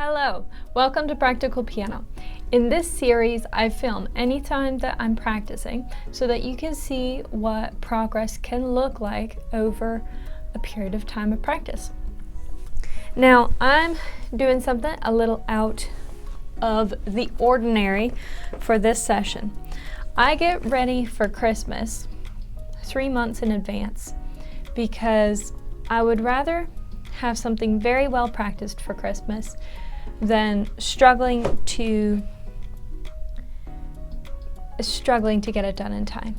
Hello, welcome to Practical Piano. In this series, I film anytime that I'm practicing so that you can see what progress can look like over a period of time of practice. Now, I'm doing something a little out of the ordinary for this session. I get ready for Christmas 3 months in advance because I would rather have something very well practiced for Christmas than struggling to get it done in time.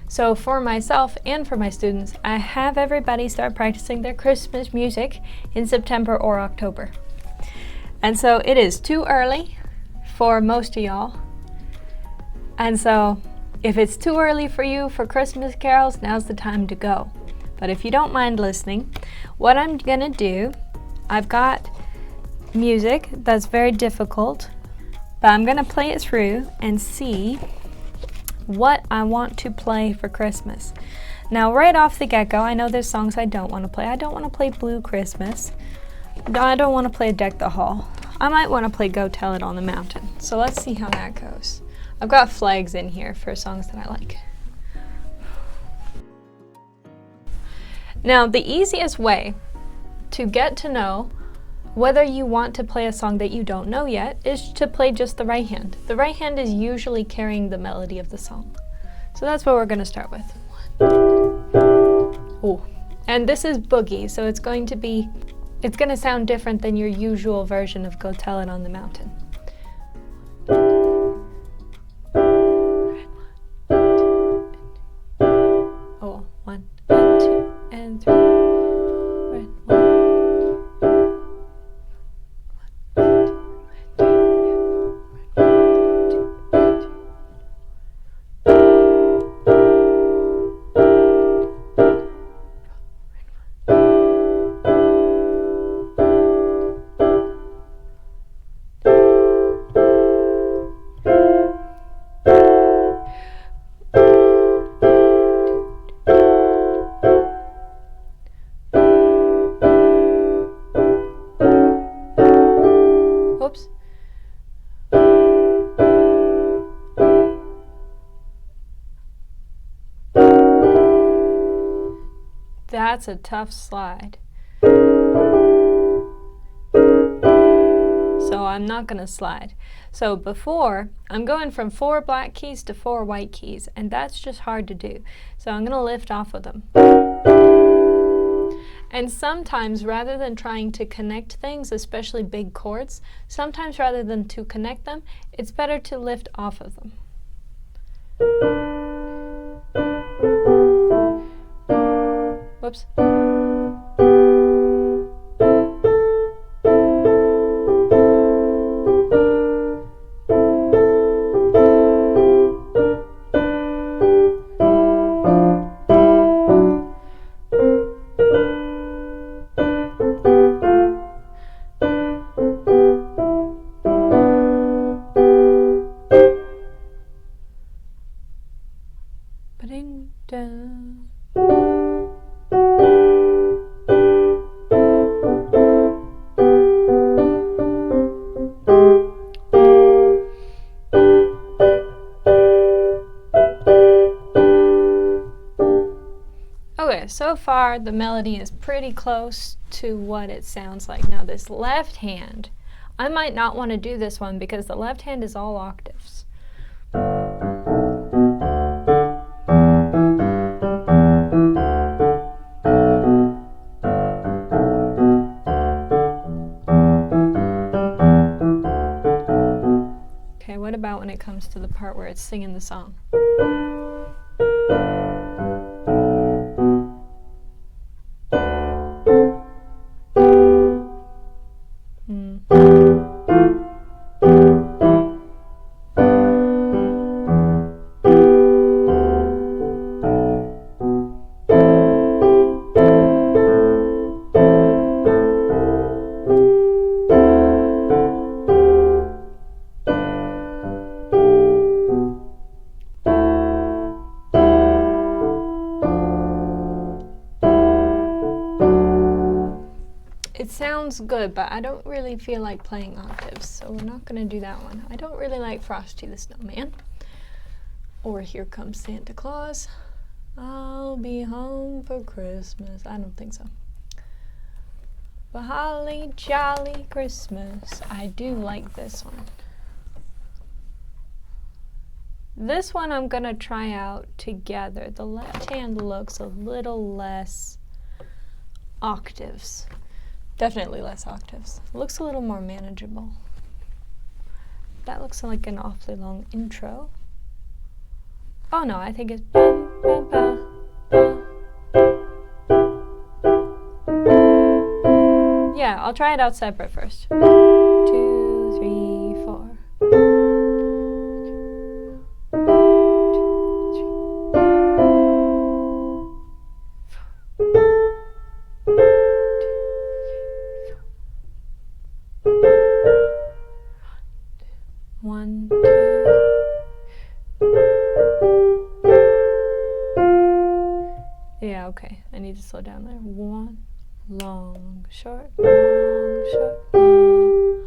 So for myself and for my students, I have everybody start practicing their Christmas music in September or October. And so it is too early for most of y'all. And so if it's too early for you for Christmas carols, now's the time to go. But if you don't mind listening, what I'm gonna do, I've got music that's very difficult, but I'm gonna play it through and see what I want to play for Christmas. Now, right off the get-go, I know there's songs I don't want to play. I don't want to play Blue Christmas. I don't want to play Deck the Hall. I might want to play Go Tell It on the Mountain. So let's see how that goes. I've got flags in here for songs that I like. Now, the easiest way to get to know whether you want to play a song that you don't know yet is to play just the right hand. The right hand is usually carrying the melody of the song. So that's what we're going to start with. Oh, and this is Boogie, so it's going to sound different than your usual version of Go Tell It on the Mountain. Oh, 1 and 2 and 3. Red, 1. Oops. That's a tough slide. So I'm not going to slide. So before, I'm going from 4 black keys to 4 white keys, and that's just hard to do. So I'm going to lift off of them. And sometimes, rather than trying to connect things, especially big chords, sometimes rather than to connect them, it's better to lift off of them. Whoops. Okay, so far the melody is pretty close to what it sounds like. Now this left hand, I might not want to do this one because the left hand is all octaves. Okay, what about when it comes to the part where it's singing the song? sounds good, but I don't really feel like playing octaves, so we're not going to do that one. I don't really like Frosty the Snowman or Here Comes Santa Claus. I'll be home for Christmas. I don't think so. But holly jolly Christmas. I do like this one. This one I'm going to try out together. The left hand looks a little less octaves. Definitely less octaves. Looks a little more manageable. That looks like an awfully long intro. Oh no, I think it's ba, ba, ba, ba. Yeah, I'll try it out separate first. 2, 3, 4. 1, 2. Yeah, okay. I need to slow down there. 1, long, short, long, short, long,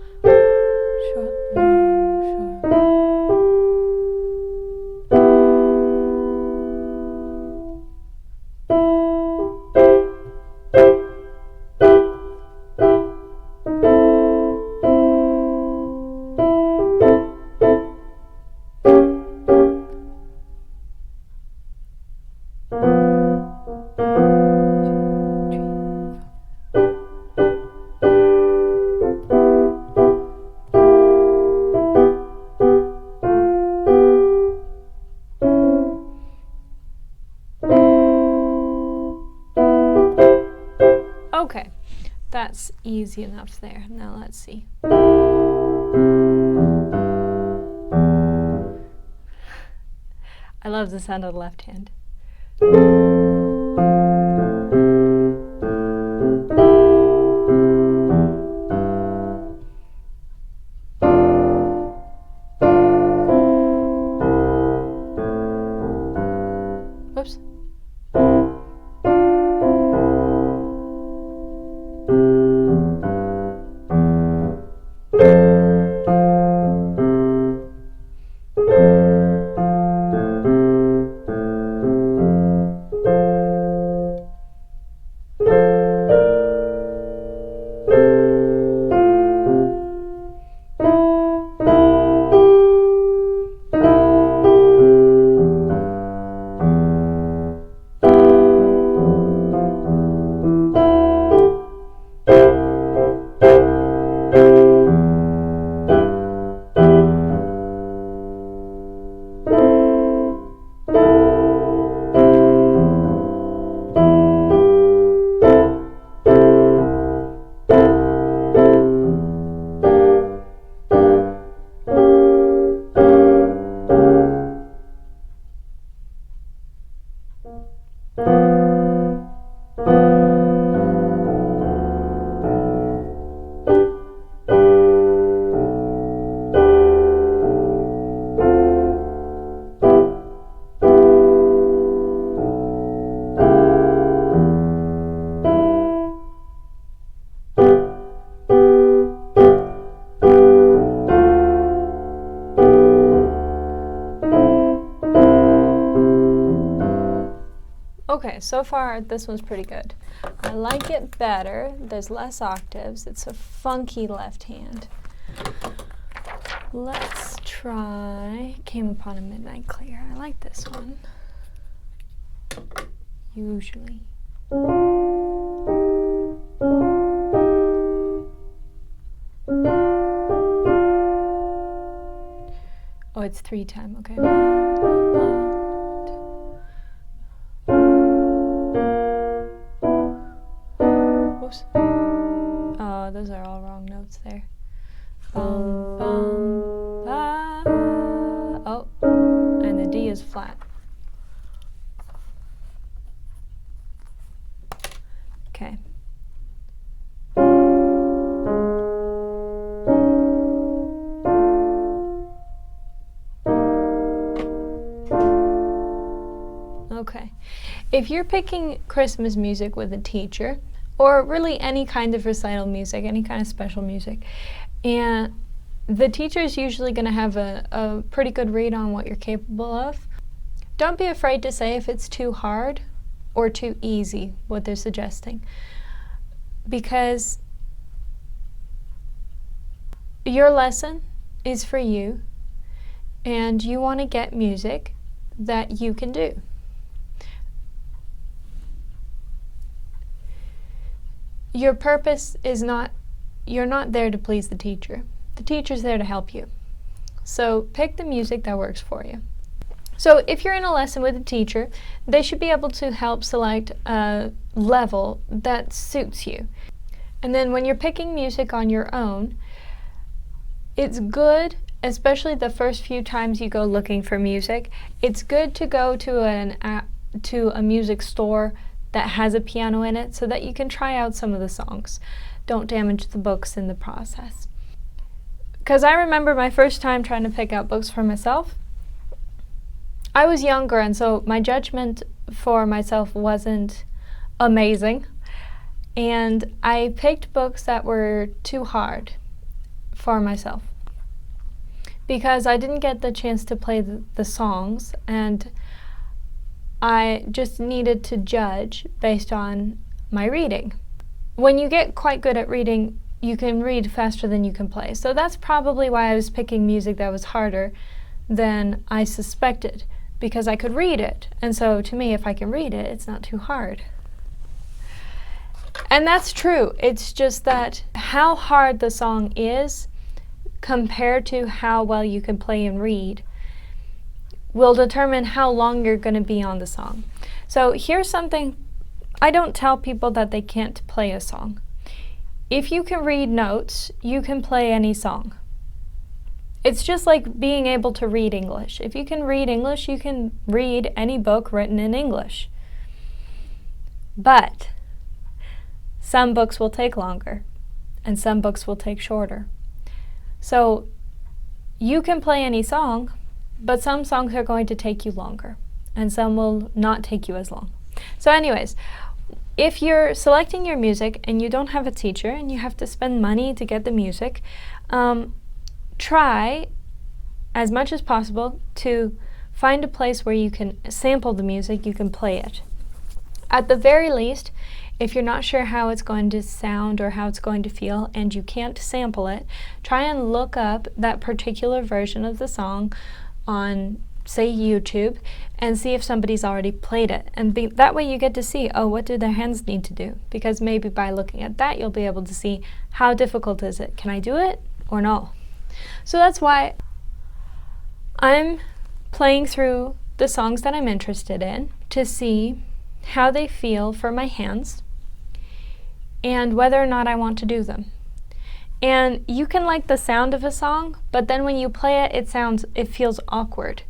short, long, short. Okay, that's easy enough there. Now let's see. I love the sound of the left hand. Whoops. Okay, so far this one's pretty good. I like it better. There's less octaves. It's a funky left hand. Let's try Came Upon a Midnight Clear. I like this one. Usually. Oh, it's 3 time, okay. Whoops. Oh, those are all wrong notes there. Bum, bum, ba. Oh, and the D is flat. Okay. Okay. If you're picking Christmas music with a teacher, or really any kind of recital music, any kind of special music. And the teacher is usually going to have a pretty good read on what you're capable of. Don't be afraid to say if it's too hard or too easy, what they're suggesting, because your lesson is for you, and you want to get music that you can do. Your purpose is not, you're not there to please the teacher. The teacher's there to help you. So pick the music that works for you. So if you're in a lesson with a teacher, they should be able to help select a level that suits you. And then when you're picking music on your own, it's good, especially the first few times you go looking for music, it's good to go to a music store that has a piano in it so that you can try out some of the songs. Don't damage the books in the process. Because I remember my first time trying to pick out books for myself. I was younger, and so my judgment for myself wasn't amazing. And I picked books that were too hard for myself because I didn't get the chance to play the songs, and I just needed to judge based on my reading. When you get quite good at reading, you can read faster than you can play. So that's probably why I was picking music that was harder than I suspected, because I could read it. And so to me, if I can read it, it's not too hard. And that's true. It's just that how hard the song is compared to how well you can play and read will determine how long you're going to be on the song. So here's something, I don't tell people that they can't play a song. If you can read notes, you can play any song. It's just like being able to read English. If you can read English, you can read any book written in English. But some books will take longer, and some books will take shorter. So you can play any song, but some songs are going to take you longer, and some will not take you as long. So anyways, if you're selecting your music and you don't have a teacher and you have to spend money to get the music, try as much as possible to find a place where you can sample the music, you can play it. At the very least, if you're not sure how it's going to sound or how it's going to feel and you can't sample it, try and look up that particular version of the song on, say, YouTube, and see if somebody's already played it. And that way you get to see, oh, what do their hands need to do? Because maybe by looking at that, you'll be able to see how difficult is it. Can I do it or no? So that's why I'm playing through the songs that I'm interested in to see how they feel for my hands and whether or not I want to do them. And you can like the sound of a song, but then when you play it, it feels awkward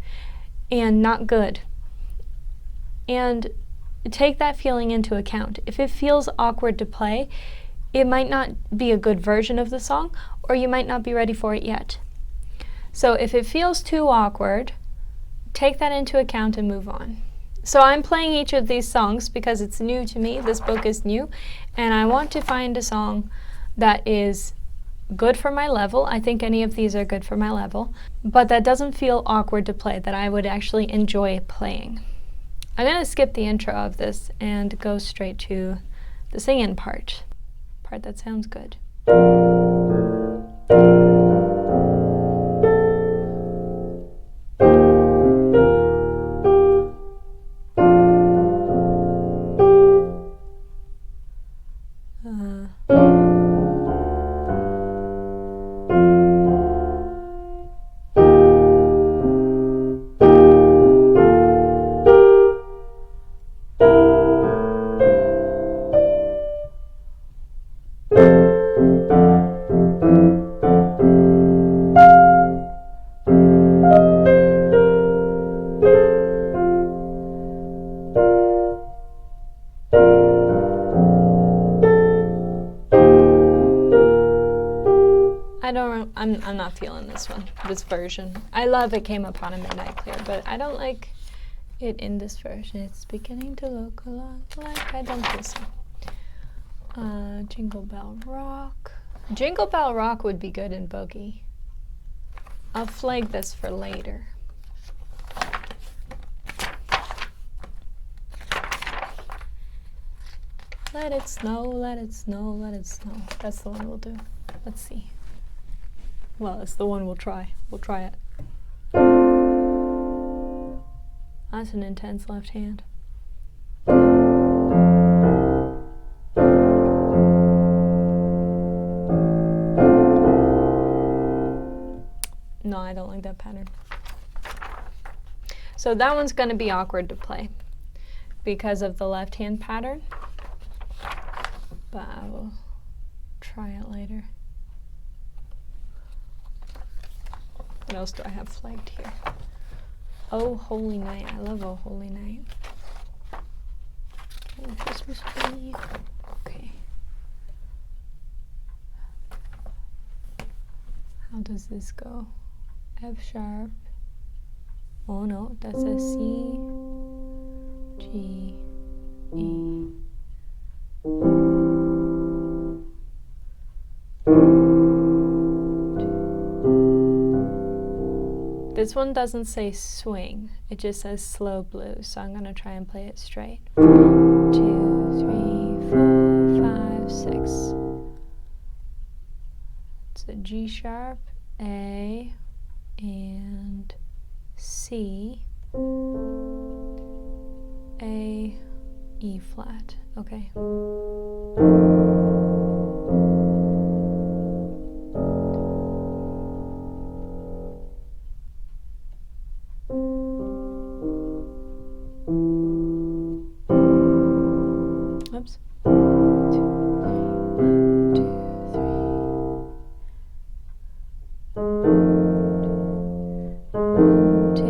and not good. And take that feeling into account. If it feels awkward to play, it might not be a good version of the song, or you might not be ready for it yet. So if it feels too awkward, take that into account and move on. So I'm playing each of these songs because it's new to me. This book is new, and I want to find a song that is good for my level. I think any of these are good for my level, but that doesn't feel awkward to play, that I would actually enjoy playing. I'm going to skip the intro of this and go straight to the singing part that sounds good. I'm not feeling this version. I love It Came Upon a Midnight Clear, but I don't like it in this version. It's beginning to look a lot like I don't think so. Jingle Bell Rock. Jingle Bell Rock would be good in Boogie. I'll flag this for later. Let it snow, let it snow, let it snow. That's the one we'll do. Let's see. Well, it's the one we'll try. We'll try it. That's an intense left hand. No, I don't like that pattern. So that one's going to be awkward to play because of the left hand pattern. But I will try it later. What else do I have flagged here? Oh Holy Night. I love Oh Holy Night. Oh, Christmas tree. Okay. How does this go? F sharp. Oh no, that's a C, G, E. This one doesn't say swing, it just says slow blues, so I'm going to try and play it straight. 2, 3, 4, 5, 6. It's a G sharp, A, and C, A, E flat. Okay. Oops. 2,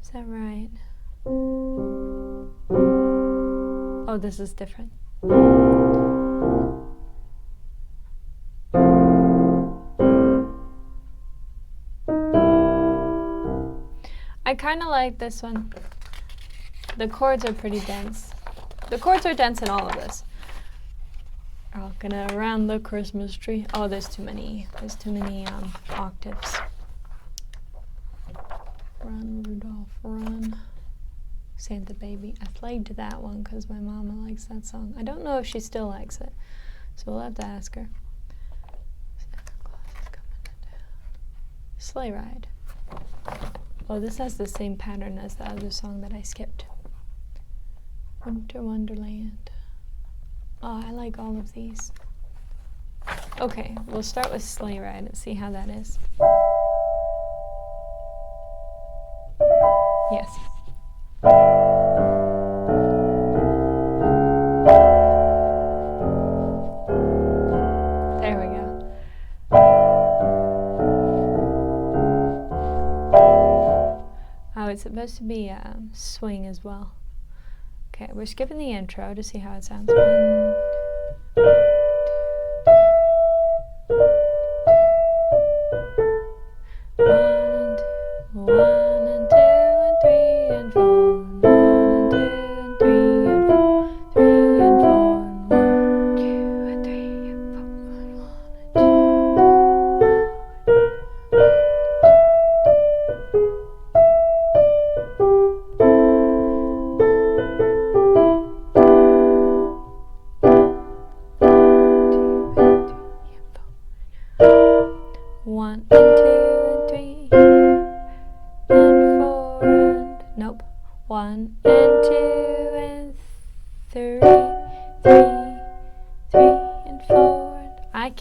Is that right? Oh, this is different. I kind of like this one. The chords are pretty dense. The chords are dense in all of this. Rocking around the Christmas tree. Oh, there's too many octaves. Run, Rudolph, run. Santa Baby. I flagged that one because my mama likes that song. I don't know if she still likes it, so we'll have to ask her. Santa Claus is coming to town. Sleigh Ride. Oh, this has the same pattern as the other song that I skipped. Winter Wonderland. Oh, I like all of these. Okay, we'll start with Sleigh Ride and see how that is. Yes. There we go. Oh, it's supposed to be a swing as well. Okay, we're skipping the intro to see how it sounds. 1, 1 and 2 and 3 and 4. 1 and 2 and 3 and 4. 3 and 4. 1, 2 and 3 and 4. 1 and 2.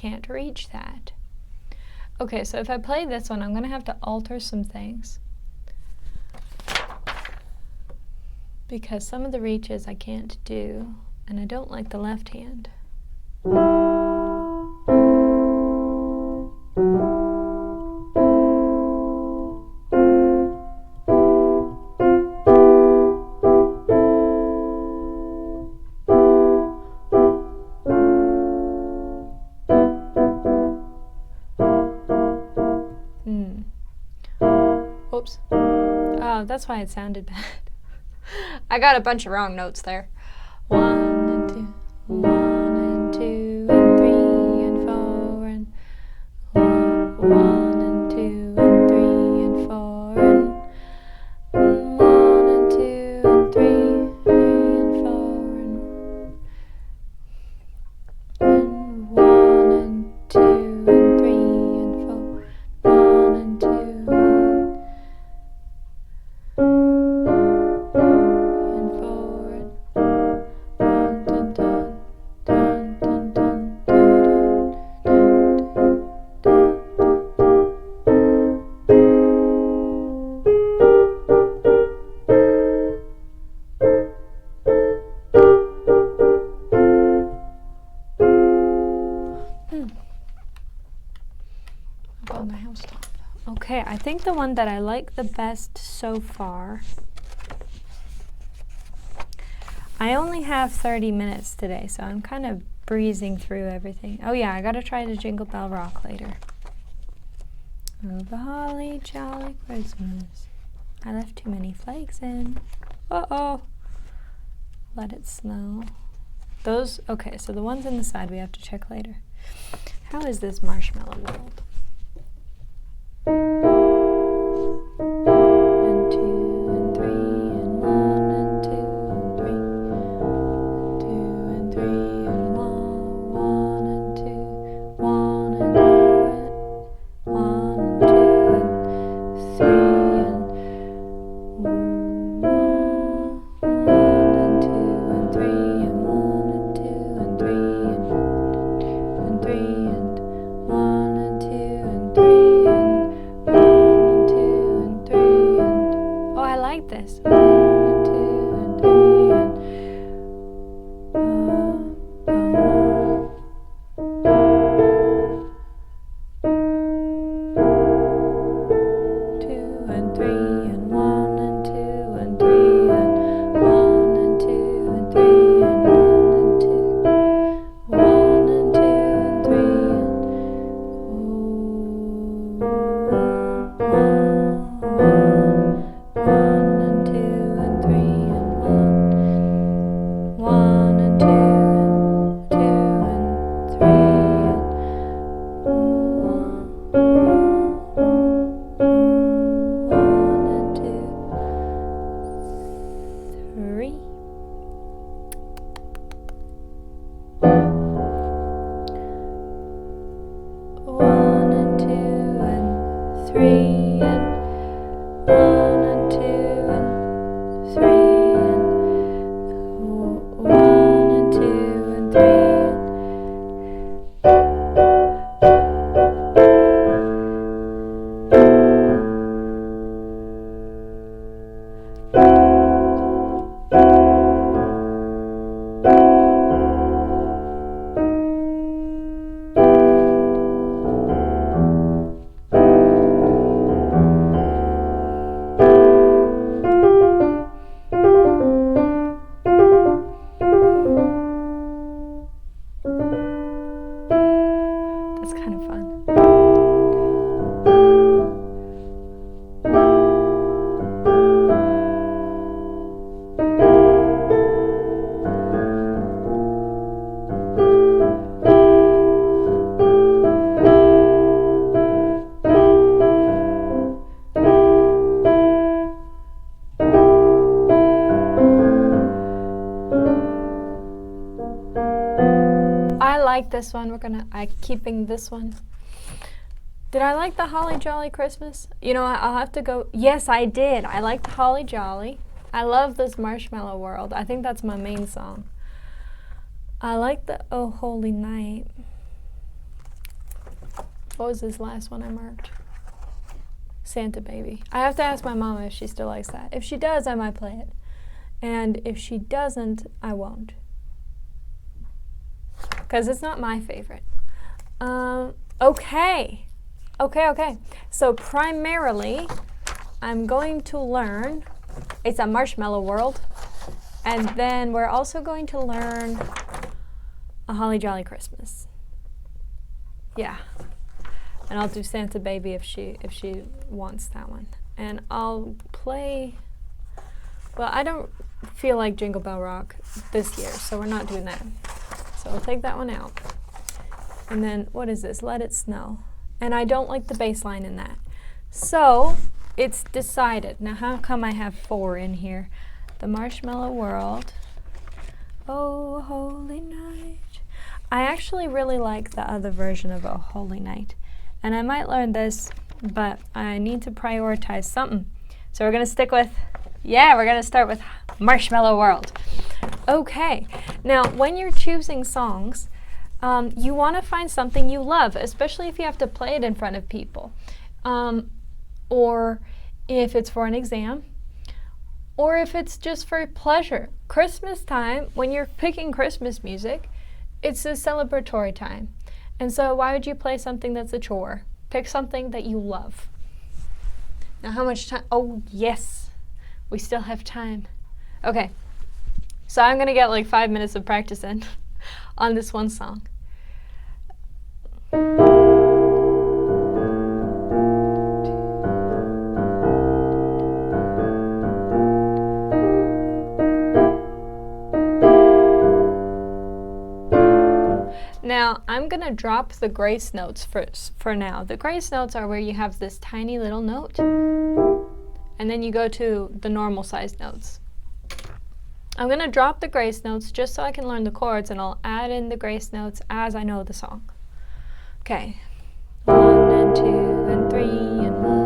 can't reach that. Okay, so if I play this one, I'm going to have to alter some things, because some of the reaches I can't do, and I don't like the left hand. Oops. Oh, that's why it sounded bad. I got a bunch of wrong notes there. 1 and 2, 1 and 2 and 3 and 4 and 1 and 2 and 3 and 4 and 1 and 2 and 3 and 4 and 1 and 2 and 3 and 4, 1 and 2 and 4 and dun dun dun dun dun up on the housetop. Okay, I think the one that I like the best so far. I only have 30 minutes today, so I'm kind of breezing through everything. Oh yeah, I gotta try the Jingle Bell Rock later. Oh, the holly jolly Christmas. I left too many flakes in. Uh-oh. Let it snow. Those, okay, so the ones in the side we have to check later. How is this Marshmallow world? 1 and 2 and 3 and 1 and 2 and 3. 2 and 3 and 1 and 2, 1 and 2 and 1 and 2 and 3 and 1 and 2 and 3 and 1 and 2 and 3 and 3 and 1 and 2 and 3 and 1 and 2 and 3 and oh, I like this. 1 and 2 and 3 and 2 and 3 and 1 and 2 and 3 and 1 and 2 and 3 and 1 and 2, 1 and 2 and 3 1 and 2 and 3 and 1 and 2 and 2 and 3 and 1 and 2, 3. One and 2 and 3 and 1 and 2 and 3 and 1 and 2 and 3 That's kind of fun. I like this one. I'm keeping this one. Did I like the Holly Jolly Christmas? You know, I'll have to go. Yes, I did. I like the Holly Jolly. I love this Marshmallow World. I think that's my main song. I like the Oh Holy Night. What was this last one I marked? Santa Baby. I have to ask my mama if she still likes that. If she does, I might play it. And if she doesn't, I won't. Because it's not my favorite. Okay. So primarily, I'm going to learn, it's a Marshmallow World. And then we're also going to learn A Holly Jolly Christmas. Yeah. And I'll do Santa Baby if she wants that one. And I'll play, well, I don't feel like Jingle Bell Rock this year, so we're not doing that. So I'll take that one out. And then, what is this? Let It Snow. And I don't like the bass line in that. So, it's decided. Now, how come I have 4 in here? The Marshmallow World. Oh, Holy Night. I actually really like the other version of Oh, Holy Night. And I might learn this, but I need to prioritize something. So we're going to stick with, we're going to start with Marshmallow World. Okay, now when you're choosing songs, you want to find something you love, especially if you have to play it in front of people. Or if it's for an exam, or if it's just for pleasure. Christmas time, when you're picking Christmas music, it's a celebratory time. And so why would you play something that's a chore? Pick something that you love. Now how much time? Oh yes, we still have time. Okay, so I'm gonna get like 5 minutes of practice in on this one song. Now, I'm going to drop the grace notes for now. The grace notes are where you have this tiny little note, and then you go to the normal size notes. I'm going to drop the grace notes just so I can learn the chords, and I'll add in the grace notes as I know the song. Okay. 1 and 2 and 3 and 1.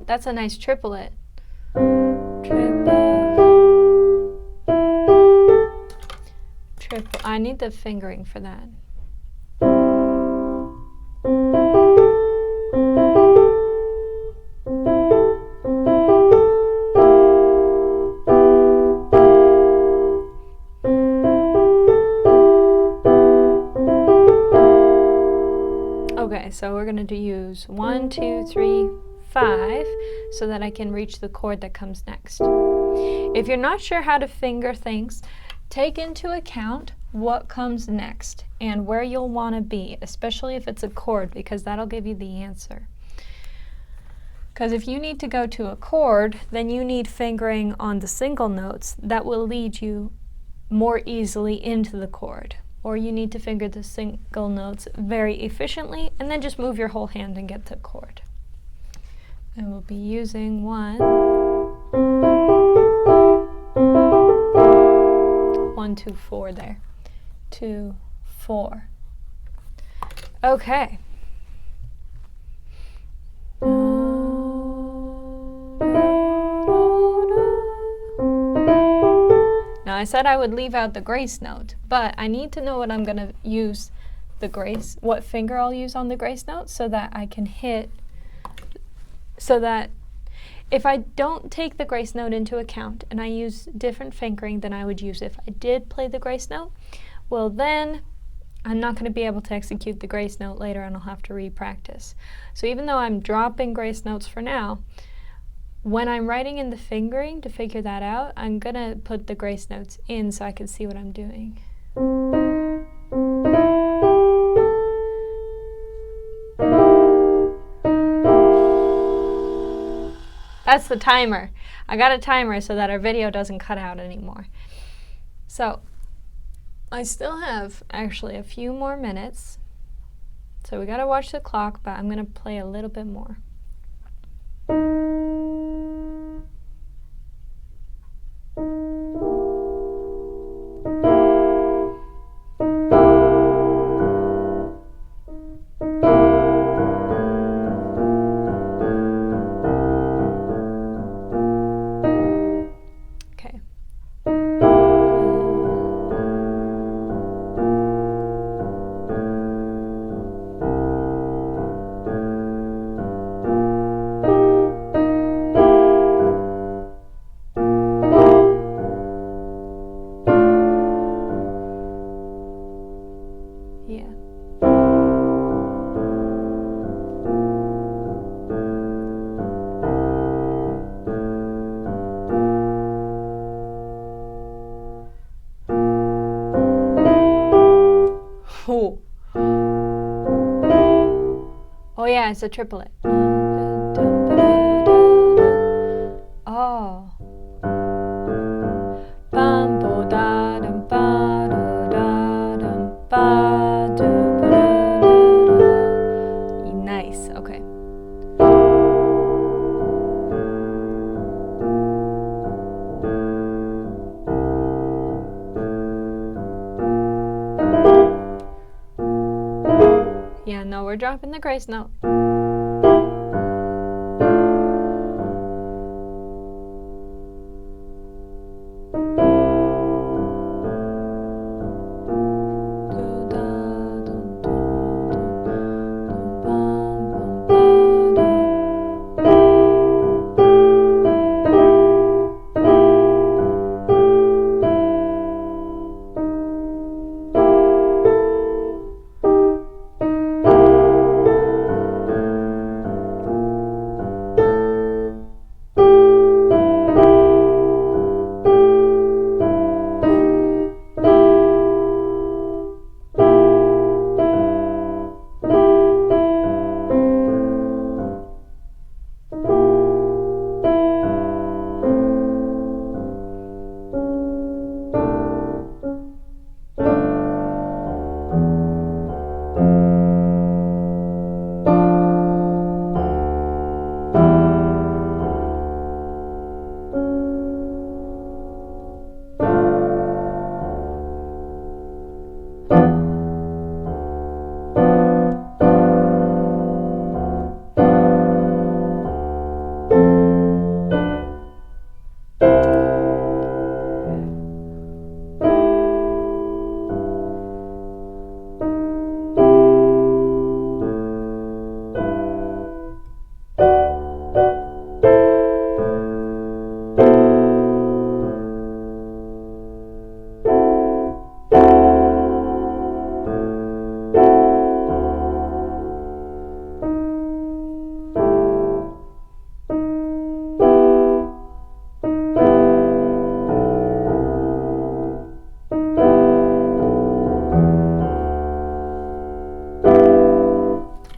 That's a nice triplet. Triple. I need the fingering for that. Okay, so we're going to use 1, 2, 3, 5 so that I can reach the chord that comes next. If you're not sure how to finger things, take into account what comes next and where you'll want to be, especially if it's a chord, because that'll give you the answer. Because if you need to go to a chord, then you need fingering on the single notes that will lead you more easily into the chord. Or you need to finger the single notes very efficiently and then just move your whole hand and get to the chord. And we'll be using 1, 1, 2, 4 there. 2, 4. Okay. Now I said I would leave out the grace note, but I need to know what I'm going to use the grace, what finger I'll use on the grace note so that I can hit, so that if I don't take the grace note into account and I use different fingering than I would use if I did play the grace note, well then I'm not going to be able to execute the grace note later and I'll have to re-practice. So even though I'm dropping grace notes for now, when I'm writing in the fingering to figure that out, I'm going to put the grace notes in so I can see what I'm doing. That's the timer. I got a timer so that our video doesn't cut out anymore. So I still have actually a few more minutes. So we gotta watch the clock, but I'm gonna play a little bit more. Yeah, it's a triplet. Oh. Bum bo da dum ba do da dum ba do ba do. Nice. Okay. Yeah, no, we're dropping the grace note.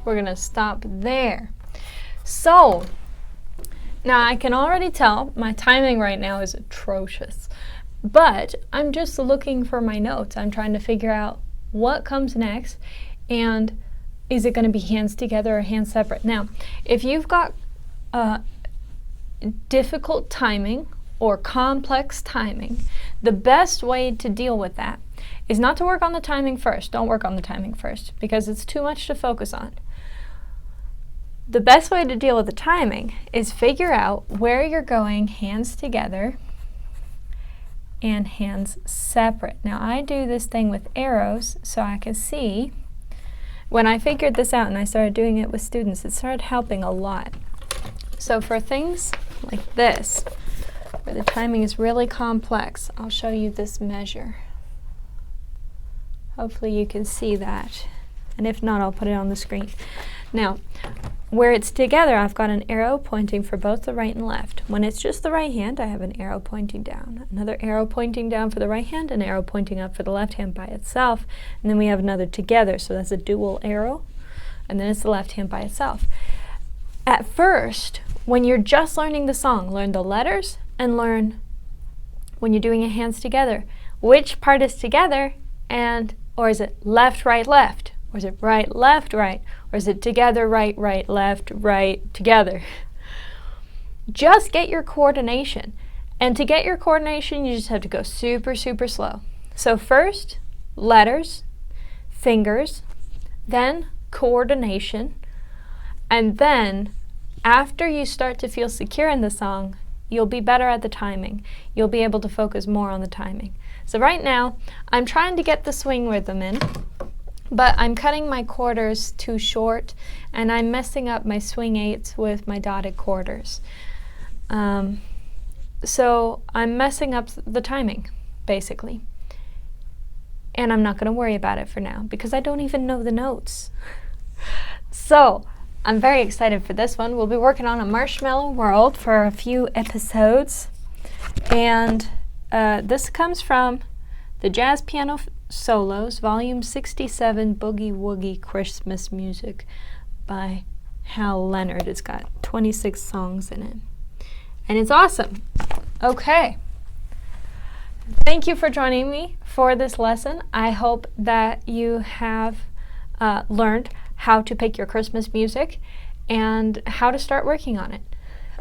We're gonna stop there. So now I can already tell my timing right now is atrocious, but I'm just looking for my notes. I'm trying to figure out what comes next, and is it going to be hands together or hands separate? Now, if you've got difficult timing or complex timing, the best way to deal with that is not to work on the timing first. Don't work on the timing first because it's too much to focus on. The best way to deal with the timing is figure out where you're going hands together and hands separate. Now I do this thing with arrows so I can see. When I figured this out and I started doing it with students, it started helping a lot. So for things like this, where the timing is really complex, I'll show you this measure. Hopefully you can see that. And if not, I'll put it on the screen. Now, where it's together, I've got an arrow pointing for both the right and left. When it's just the right hand, I have an arrow pointing down. Another arrow pointing down for the right hand, an arrow pointing up for the left hand by itself. And then we have another together, so that's a dual arrow. And then it's the left hand by itself. At first, when you're just learning the song, learn the letters and learn, when you're doing it hands together, which part is together, and or is it left, right, left? Or is it right, left, right? Or is it together, right, right, left, right, together? Just get your coordination. And to get your coordination, you just have to go super, super slow. So first, letters, fingers, then coordination, and then after you start to feel secure in the song, you'll be better at the timing. You'll be able to focus more on the timing. So right now, I'm trying to get the swing rhythm in, but I'm cutting my quarters too short, and I'm messing up my swing eights with my dotted quarters. So I'm messing up the timing, basically. And I'm not going to worry about it for now, because I don't even know the notes. So I'm very excited for this one. We'll be working on a Marshmallow world for a few episodes. And this comes from the Jazz Piano Solos, Volume 67, Boogie Woogie Christmas Music by Hal Leonard. It's got 26 songs in it. And it's awesome. Okay. Thank you for joining me for this lesson. I hope that you have learned how to pick your Christmas music and how to start working on it.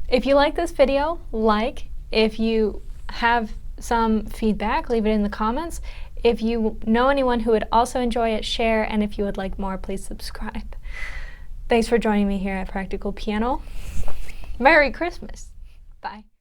If you like this video, like. If you have some feedback, leave it in the comments. If you know anyone who would also enjoy it, share. And if you would like more, please subscribe. Thanks for joining me here at Practical Piano. Merry Christmas. Bye.